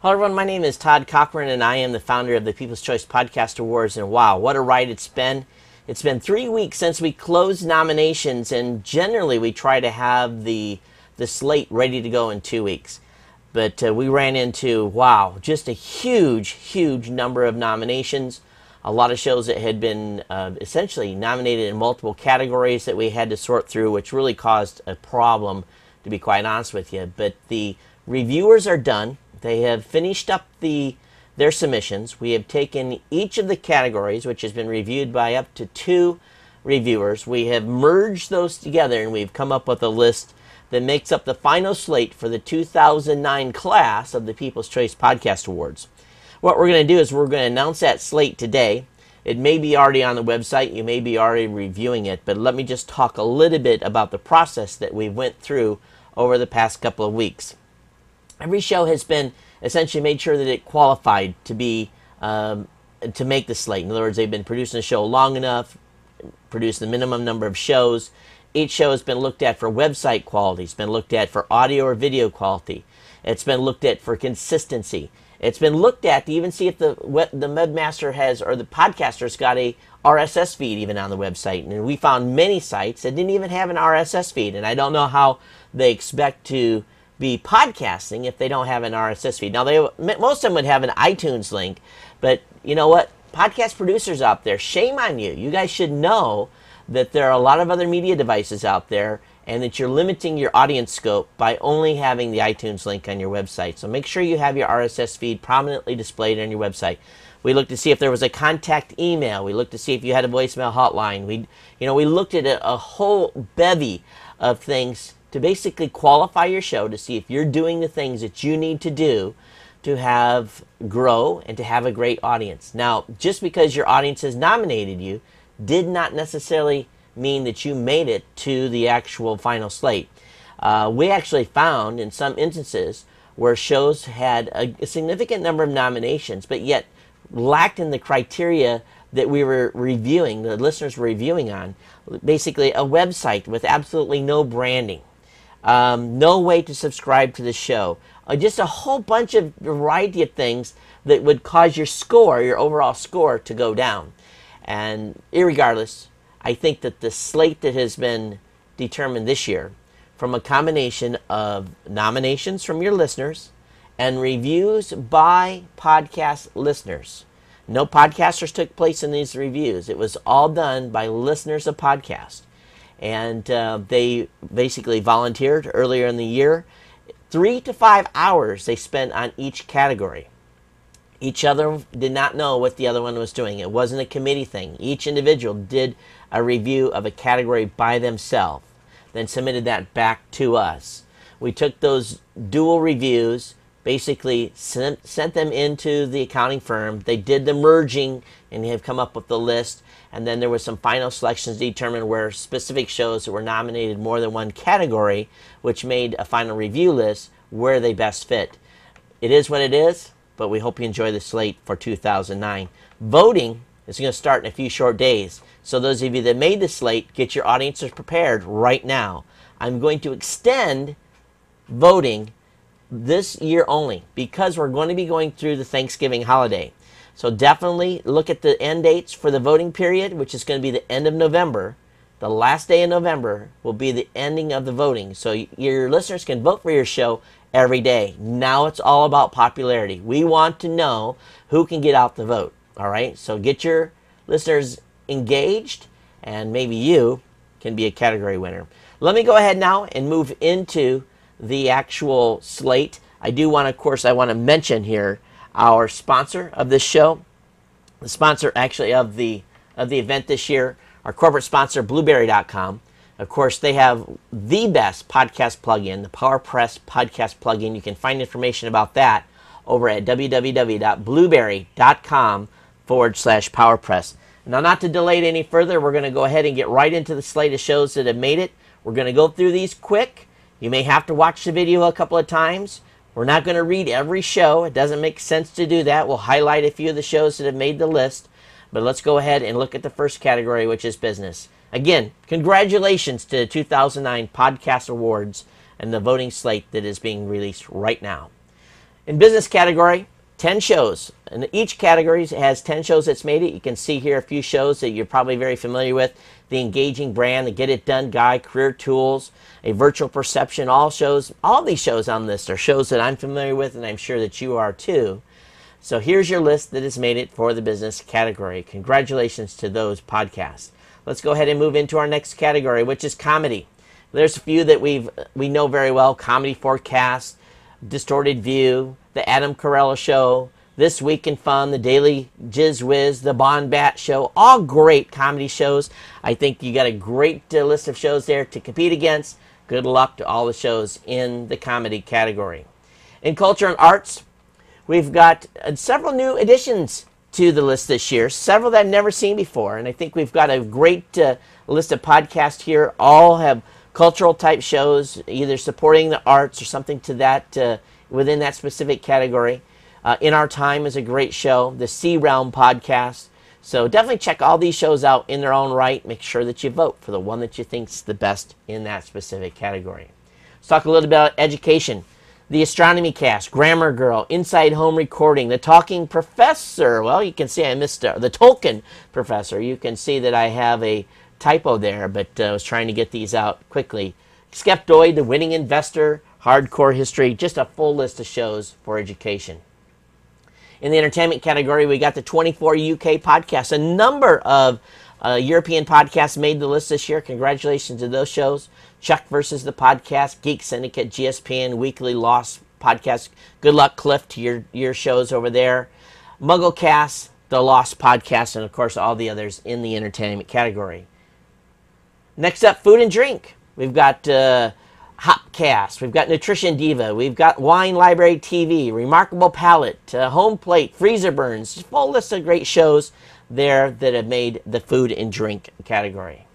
Hello everyone, my name is Todd Cochran and I am the founder of the People's Choice Podcast Awards, and wow, what a ride it's been. It's been 3 weeks since we closed nominations, and generally we try to have the slate ready to go in 2 weeks. But we ran into, wow, just a huge number of nominations. A lot of shows that had been essentially nominated in multiple categories that we had to sort through, which really caused a problem, to be quite honest with you. But the reviewers are done. They have finished up their submissions. We have taken each of the categories, which has been reviewed by up to 2 reviewers. We have merged those together, and we've come up with a list that makes up the final slate for the 2009 class of the People's Choice Podcast Awards. What we're going to do is we're going to announce that slate today. It may be already on the website. You may be already reviewing it, but let me just talk a little bit about the process that we went through over the past couple of weeks. Every show has been essentially made sure that it qualified to be to make the slate. In other words, they've been producing the show long enough, produced the minimum number of shows. Each show has been looked at for website quality. It's been looked at for audio or video quality. It's been looked at for consistency. It's been looked at to even see if the webmaster has, or the podcaster's got a RSS feed even on the website. And we found many sites that didn't even have an RSS feed. And I don't know how they expect to be podcasting if they don't have an RSS feed. Now, most of them would have an iTunes link, but you know what? Podcast producers out there, shame on you. You guys should know that there are a lot of other media devices out there and that you're limiting your audience scope by only having the iTunes link on your website. So make sure you have your RSS feed prominently displayed on your website. We looked to see if there was a contact email. We looked to see if you had a voicemail hotline. We looked at a whole bevy of things to basically qualify your show to see if you're doing the things that you need to do to have grow and to have a great audience. Now, just because your audience has nominated you did not necessarily mean that you made it to the actual final slate. We actually found in some instances where shows had a significant number of nominations, but yet lacked in the criteria that we were reviewing, the listeners were reviewing on. Basically, a website with absolutely no branding. No way to subscribe to the show. Just a whole bunch of variety of things that would cause your overall score, to go down. And irregardless, I think that the slate that has been determined this year, from a combination of nominations from your listeners and reviews by podcast listeners. No podcasters took place in these reviews. It was all done by listeners of podcasts. And they basically volunteered earlier in the year. 3 to 5 hours they spent on each category. Each other did not know what the other one was doing. It wasn't a committee thing. Each individual did a review of a category by themselves, then submitted that back to us. We took those dual reviews, basically sent them into the accounting firm. They did the merging and have come up with the list. And then there were some final selections to determine where specific shows that were nominated more than one category, which made a final review list where they best fit. It is what it is, but we hope you enjoy the slate for 2009. Voting is going to start in a few short days. So those of you that made the slate, get your audiences prepared right now. I'm going to extend voting this year only because we're going to be going through the Thanksgiving holiday. So definitely look at the end dates for the voting period, which is going to be the end of November. The last day in November will be the ending of the voting. So your listeners can vote for your show every day. Now it's all about popularity. We want to know who can get out the vote. All right? So get your listeners engaged, and maybe you can be a category winner. Let me go ahead now and move into the actual slate. I want to mention here our sponsor of this show, the sponsor actually of the event this year, our corporate sponsor, Blueberry.com. Of course, they have the best podcast plugin, the PowerPress podcast plugin. You can find information about that over at www.blueberry.com/PowerPress. Now, not to delay it any further, we're going to go ahead and get right into the slate of shows that have made it. We're going to go through these quick. You may have to watch the video a couple of times. We're not going to read every show. It doesn't make sense to do that. We'll highlight a few of the shows that have made the list. But let's go ahead and look at the first category, which is business. Again, congratulations to the 2009 Podcast Awards and the voting slate that is being released right now. In business category, 10 shows. And each category has 10 shows that's made it. You can see here a few shows that you're probably very familiar with. The Engaging Brand, the Get It Done Guy, Career Tools, A Virtual Perception, all these shows on this are shows that I'm familiar with, and I'm sure that you are too. So here's your list that has made it for the business category. Congratulations to those podcasts. Let's go ahead and move into our next category, which is comedy. There's a few that we know very well. Comedy Forecast, Distorted View, The Adam Carolla Show, This Week in Fun, The Daily Jizz Whiz, The Bon Bat Show, all great comedy shows. I think you got a great list of shows there to compete against. Good luck to all the shows in the comedy category. In culture and arts, we've got several new additions to the list this year, several that I've never seen before, and I think we've got a great list of podcasts here. All have cultural type shows, either supporting the arts or something to that within that specific category. In Our Time is a great show, the C Realm podcast. So definitely check all these shows out in their own right. Make sure that you vote for the one that you think is the best in that specific category. Let's talk a little bit about education. The Astronomy Cast, Grammar Girl, Inside Home Recording, The Talking Professor. Well, you can see I missed the Tolkien Professor. You can see that I have a typo there, but I was trying to get these out quickly. Skeptoid, The Winning Investor, Hardcore History, just a full list of shows for education. In the entertainment category, we got the 24 UK podcasts. A number of European podcasts made the list this year. Congratulations to those shows. Chuck versus the Podcast, Geek Syndicate, GSPN, Weekly Lost Podcast. Good luck, Cliff, to your shows over there. Mugglecast, The Lost Podcast, and of course all the others in the entertainment category. Next up, food and drink. We've got Hopcast, we've got Nutrition Diva, we've got Wine Library TV, Remarkable Palate, Home Plate, Freezer Burns. Full list of great shows there that have made the food and drink category.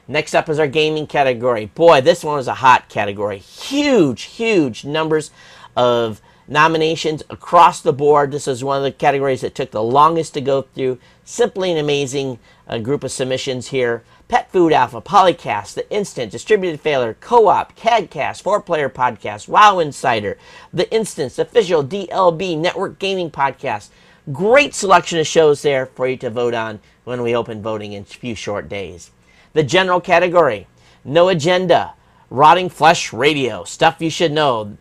Next up is our gaming category. Boy, this one was a hot category. Huge numbers of nominations across the board. This is one of the categories that took the longest to go through. Simply an amazing group of submissions here. Pet Food Alpha, Polycast, The Instant, Distributed Failure, Co-op, CADcast, 4-Player Podcast, WoW Insider, The Instance, Official DLB Network Gaming Podcast. Great selection of shows there for you to vote on when we open voting in a few short days. The general category, No Agenda, Rotting Flesh Radio, Stuff You Should Know,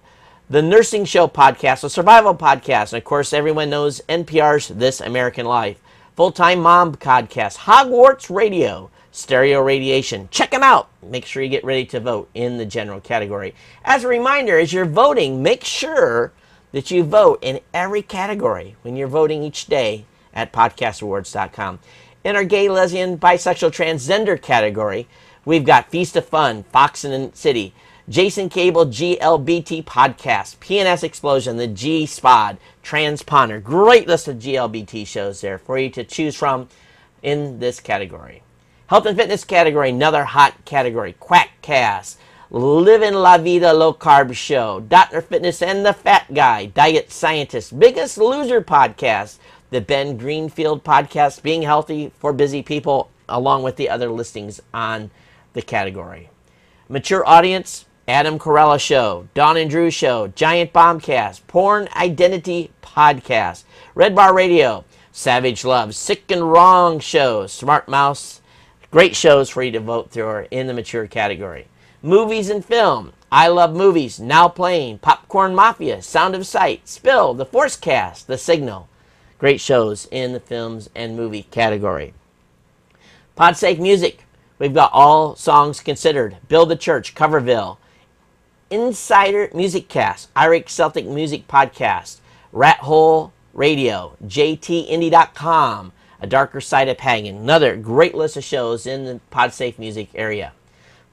the Nursing Show Podcast, the Survival Podcast, and of course everyone knows NPR's This American Life, Full-Time Mom Podcast, Hogwarts Radio, Stereo Radiation. Check them out. Make sure you get ready to vote in the general category. As a reminder, as you're voting, make sure that you vote in every category when you're voting each day at podcastawards.com. In our gay, lesbian, bisexual, transgender category, we've got Feast of Fun, Fox and the City, Jason Cable, GLBT Podcast, PNS Explosion, the G-Spod, Transponder. Great list of GLBT shows there for you to choose from in this category. Health and fitness category, another hot category, Quackcast, Livin' La Vida Low Carb Show, Dr. Fitness and the Fat Guy, Diet Scientist, Biggest Loser Podcast, the Ben Greenfield Podcast, Being Healthy for Busy People, along with the other listings on the category. Mature audience, Adam Carolla Show, Dawn and Drew Show, Giant Bombcast, Porn Identity Podcast, Red Bar Radio, Savage Love, Sick and Wrong Show, Smart Mouse. Great shows for you to vote through in the mature category. Movies and film, I Love Movies, Now Playing, Popcorn Mafia, Sound of Sight, Spill, The Forcecast, The Signal. Great shows in the films and movie category. Podsafe Music, we've got All Songs Considered, Build the Church, Coverville, Insider Music Cast, Iric Celtic Music Podcast, Rat Hole Radio, JTindie.com, A Darker Side of Pagan. Another great list of shows in the Podsafe Music area.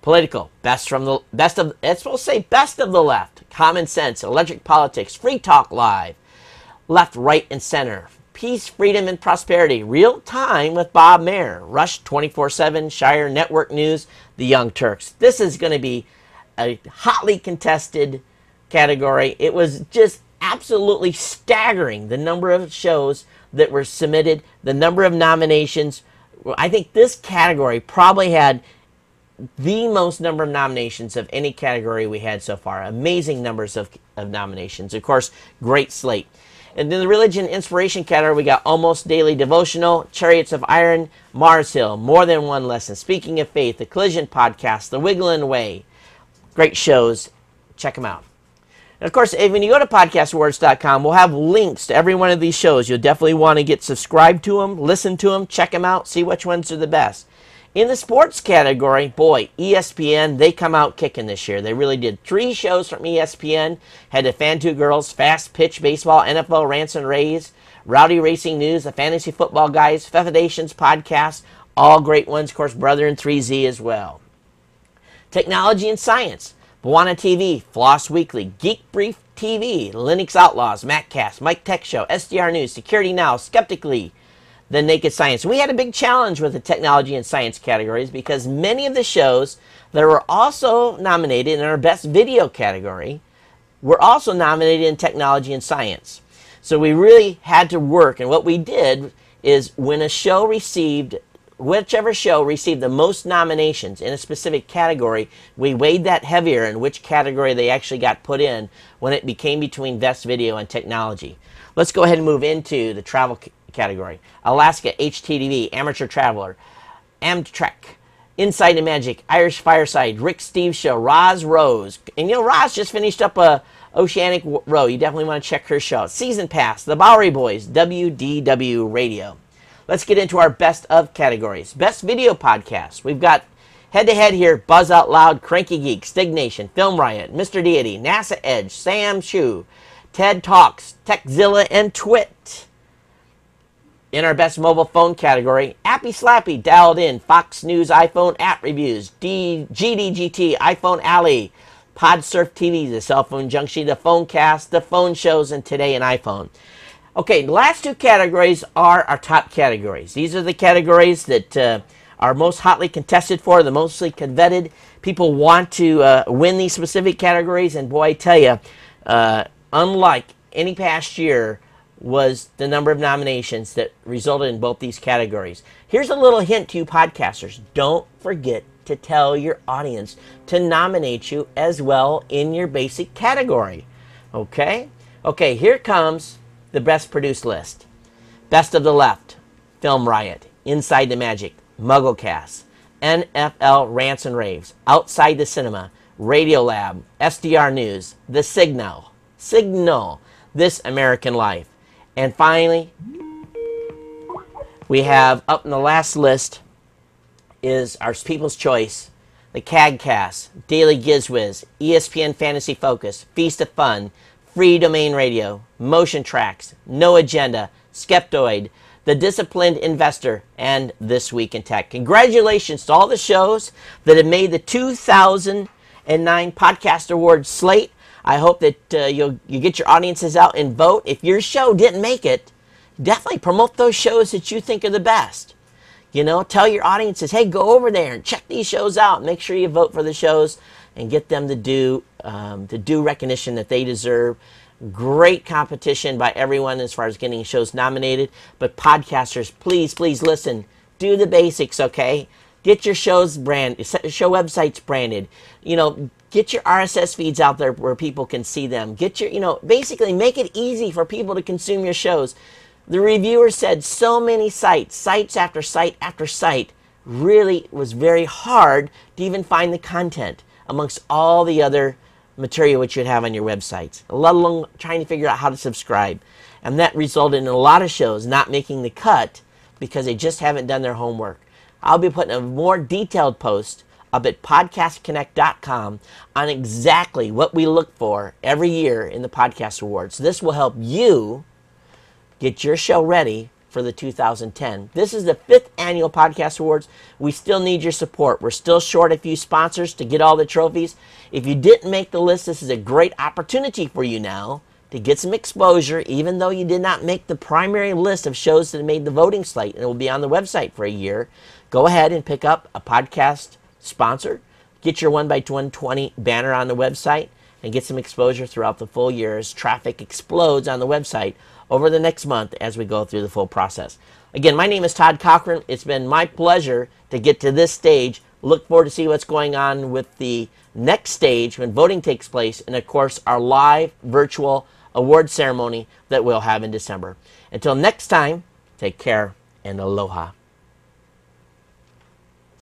Political, best of the left, Common Sense, Electric Politics, Free Talk Live, Left, Right, and Center, Peace, Freedom, and Prosperity, Real Time with Bob Mayer, Rush 24/7, Shire Network News, The Young Turks. This is going to be a hotly contested category. It was just absolutely staggering, the number of shows that were submitted, the number of nominations. I think this category probably had the most number of nominations of any category we had so far. Amazing numbers of nominations. Of course, great slate. And in the religion inspiration category, we got Almost Daily Devotional, Chariots of Iron, Mars Hill, More Than One Lesson, Speaking of Faith, The Collision Podcast, The Wiggling Way. Great shows. Check them out. And of course, when you go to podcastawards.com, we'll have links to every one of these shows. You'll definitely want to get subscribed to them, listen to them, check them out, see which ones are the best. In the sports category, boy, ESPN, they come out kicking this year. They really did. 3 shows from ESPN. Had the Fan 2 Girls, Fast Pitch Baseball, NFL Rants and Rays, Rowdy Racing News, the Fantasy Football Guys, Fefadations Podcast, all great ones. Of course, Brother in 3Z as well. Technology and Science, Bwana TV, Floss Weekly, Geek Brief TV, Linux Outlaws, MacCast, Mike Tech Show, SDR News, Security Now, Skeptically, The Naked Science. We had a big challenge with the technology and science categories because many of the shows that were also nominated in our best video category were also nominated in technology and science. So we really had to work, and what we did is when a show received, whichever show received the most nominations in a specific category, we weighed that heavier in which category they actually got put in when it became between best video and technology. Let's go ahead and move into the travel category. Alaska HTTV, Amateur Traveler, Amtrak, Inside the Magic, Irish Fireside, Rick Steve Show, Roz Rose. And you know, Roz just finished up a Oceanic Row. You definitely want to check her show. Season Pass, The Bowery Boys, WDW Radio. Let's get into our best of categories. Best video podcast. We've got head-to-head here, Buzz Out Loud, Cranky Geek, Stig Nation, Film Riot, Mr. Deity, NASA Edge, Sam Chu, TED Talks, Techzilla, and Twit. In our best mobile phone category, Appy Slappy, Dialed In, Fox News iPhone app reviews, GDGT, iPhone Alley, PodSurf TV, the Cell Phone Junction, the Phonecast, the Phone Shows, and Today in iPhone. Okay, the last 2 categories are our top categories. These are the categories that are most hotly contested for, the mostly coveted. People want to win these specific categories, and boy, I tell you, unlike any past year, was the number of nominations that resulted in both these categories. Here's a little hint to you podcasters. Don't forget to tell your audience to nominate you as well in your basic category. Okay? Okay, here comes the best produced list. Best of the Left, Film Riot, Inside the Magic, MuggleCast, NFL Rants and Raves, Outside the Cinema, Radiolab, SDR News, The Signal, This American Life. And finally, we have up in the last list is our People's Choice, the CAGcast, Daily Gizwiz, ESPN Fantasy Focus, Feast of Fun, Free Domain Radio, Motion Tracks, No Agenda, Skeptoid, The Disciplined Investor, and This Week in Tech. Congratulations to all the shows that have made the 2009 Podcast Awards slate. I hope that you get your audiences out and vote. If your show didn't make it, definitely promote those shows that you think are the best. You know, tell your audiences, hey, go over there and check these shows out. Make sure you vote for the shows and get them to do recognition that they deserve. Great competition by everyone as far as getting shows nominated. But podcasters, please, please listen. Do the basics, okay? Get your shows branded, show websites branded. You know, get your RSS feeds out there where people can see them. Get your, basically make it easy for people to consume your shows. The reviewer said so many sites after site after site, really was very hard to even find the content amongst all the other material which you'd have on your websites, let alone trying to figure out how to subscribe. And that resulted in a lot of shows not making the cut because they just haven't done their homework. I'll be putting a more detailed post up at podcastconnect.com on exactly what we look for every year in the Podcast Awards. This will help you get your show ready for the 2010. This is the 5th annual Podcast Awards. We still need your support. We're still short a few sponsors to get all the trophies. If you didn't make the list, this is a great opportunity for you now to get some exposure, even though you did not make the primary list of shows that made the voting slate, and it will be on the website for a year. Go ahead and pick up a podcast sponsor. Get your 1x120 banner on the website and get some exposure throughout the full year as traffic explodes on the website over the next month as we go through the full process. Again, my name is Todd Cochran. It's been my pleasure to get to this stage Look forward to see what's going on with the next stage when voting takes place, and of course our live virtual award ceremony that we'll have in December. Until next time, take care and aloha.